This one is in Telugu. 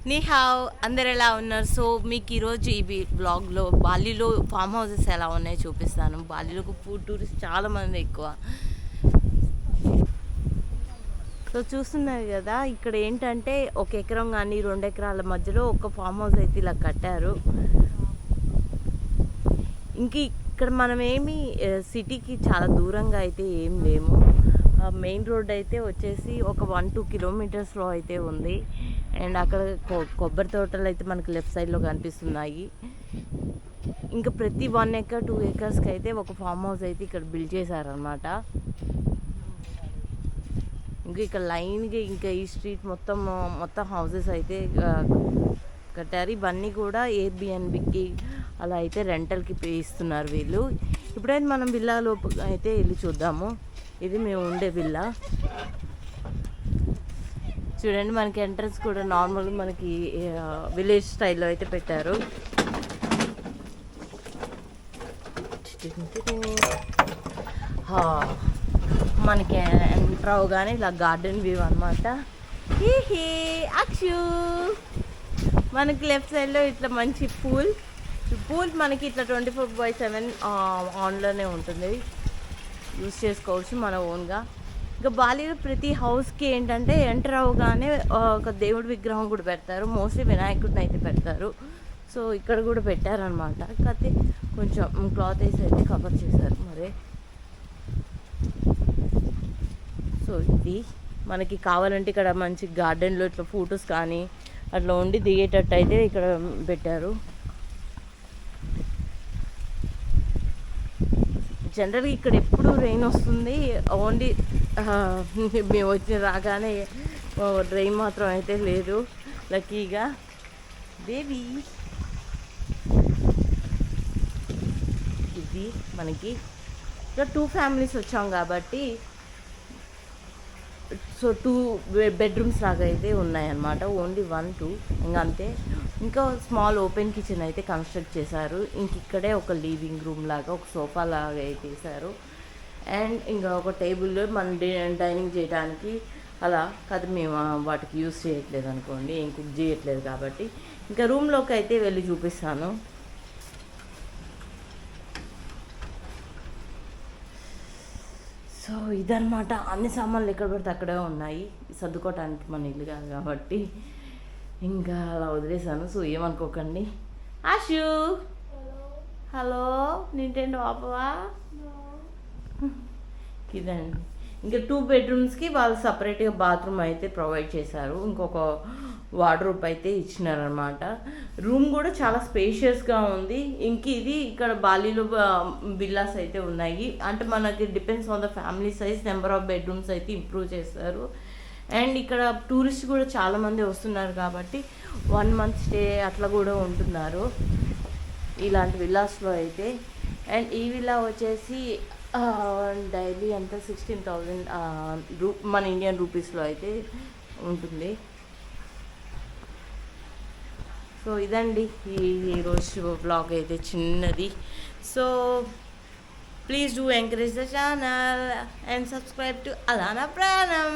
నీహావ్ అందరు ఎలా ఉన్నారు? సో మీకు ఈరోజు ఈ బ్లాగ్లో బాలీలో ఫామ్ హౌసెస్ ఎలా ఉన్నాయో చూపిస్తాను. బాలీలో ఫుడ్ టూరిస్ట్ చాలామంది ఎక్కువ. సో చూస్తున్నారు కదా, ఇక్కడ ఏంటంటే 1 ఎకరం కానీ 2 ఎకరాల మధ్యలో ఒక ఫామ్ హౌస్ అయితే ఇలా కట్టారు. ఇంక ఇక్కడ మనమేమి సిటీకి చాలా దూరంగా అయితే ఏం లేము. మెయిన్ రోడ్ అయితే వచ్చేసి ఒక 1-2 కిలోమీటర్స్లో అయితే ఉంది. అండ్ అక్కడ కొబ్బరి తోటలు అయితే మనకి లెఫ్ట్ సైడ్లో కనిపిస్తున్నాయి. ఇంకా ప్రతి 1 ఎకర్ 2 ఎకర్స్కి అయితే ఒక ఫామ్ హౌస్ అయితే ఇక్కడ బిల్డ్ చేశారనమాట. ఇంకా ఇక్కడ లైన్గా ఇంకా ఈ స్ట్రీట్ మొత్తం హౌసెస్ అయితే కట్టారు. ఇవన్నీ కూడా ఎయిర్బిఎన్బికి అలా అయితే రెంటల్కి పే ఇస్తున్నారు వీళ్ళు. ఇప్పుడైతే మనం విల్లా లోపు అయితే వెళ్ళి చూద్దాము. ఇది మేము ఉండే విల్లా. చూడండి, మనకి ఎంట్రన్స్ కూడా నార్మల్ మనకి విలేజ్ స్టైల్లో అయితే పెట్టారు. మనకి ఎంటర్ అవగానే ఇలా గార్డెన్ వ్యూ అనమాట. అక్షు మనకి లెఫ్ట్ సైడ్లో ఇట్లా మంచి పూల్ మనకి ఇట్లా 24/7 ఆన్లోనే ఉంటుంది. యూస్ చేసుకోవచ్చు మన ఓన్గా. ఇంకా బాలీలో ప్రతి హౌస్కి ఏంటంటే ఎంటర్ అవగానే ఒక దేవుడి విగ్రహం కూడా పెడతారు. మోస్ట్లీ వినాయకుడిని అయితే పెడతారు. సో ఇక్కడ కూడా పెట్టారనమాట. కాకపోతే కొంచెం క్లాత్ వేసి అయితే కవర్ చేశారు మరి. సో ఇది మనకి కావాలంటే ఇక్కడ మంచి గార్డెన్లో ఇట్లా ఫొటోస్ కానీ అట్లా ఉండి దిగేటట్టు అయితే ఇక్కడ పెట్టారు. జనరల్గా ఇక్కడ ఎప్పుడు రెయిన్ వస్తుంది. ఓన్లీ మేము వచ్చి రాగానే రెయిన్ మాత్రం అయితే లేదు లక్కీగా. బేబీ ఇది మనకి ఇక్కడ 2 ఫ్యామిలీస్ వచ్చాం కాబట్టి సో 2 బెడ్రూమ్స్ లాగా అయితే ఉన్నాయన్నమాట. ఓన్లీ 1-2 ఇంకా అంతే. ఇంకా స్మాల్ ఓపెన్ కిచెన్ అయితే కన్స్ట్రక్ట్ చేశారు. ఇంక ఇక్కడే ఒక లివింగ్ రూమ్ లాగా ఒక సోఫా లాగా అయితే వేశారు. అండ్ ఇంకా ఒక టేబుల్ మన డైనింగ్ చేయడానికి అలా కాదు. మేము వాటికి యూస్ చేయట్లేదు అనుకోండి, ఏం కుక్ చేయట్లేదు కాబట్టి. ఇంకా రూమ్లోకి అయితే వెళ్ళి చూపిస్తాను. సో ఇదనమాట. అన్ని సామాన్లు ఎక్కడ పడితే అక్కడే ఉన్నాయి. సర్దుకోవటానికి మన ఇల్లు కాదు కాబట్టి ఇంకా అలా వదిలేసాను. సో ఏమనుకోకండి. ఆషు హలో, నింటెండో ఆపవా? ఇదండి. ఇంకా 2 బెడ్రూమ్స్కి వాళ్ళు సపరేట్గా బాత్రూమ్ అయితే ప్రొవైడ్ చేశారు. ఇంకొక వార్డ్రోబ్ అయితే ఇచ్చినారనమాట. రూమ్ కూడా చాలా స్పేషియస్గా ఉంది. ఇంక ఇది ఇక్కడ బాలీలో విల్లాస్ అయితే ఉన్నాయి. అంటే మనకి depends on the family size, number of bedrooms అయితే ఇంప్రూవ్ చేస్తారు. అండ్ ఇక్కడ టూరిస్ట్ కూడా చాలామంది వస్తున్నారు కాబట్టి 1 మంత్ స్టే అట్లా కూడా ఉంటున్నారు ఇలాంటి విల్లాస్లో అయితే. అండ్ ఈ విల్లా వచ్చేసి డైలీ అంతా 16,000 మన ఇండియన్ రూపీస్లో అయితే ఉంటుంది. సో ఇదండి ఈరోజు వ్లాగ్ అయితే చిన్నది. So please do encourage the channel and subscribe to అలానా ప్రాణం.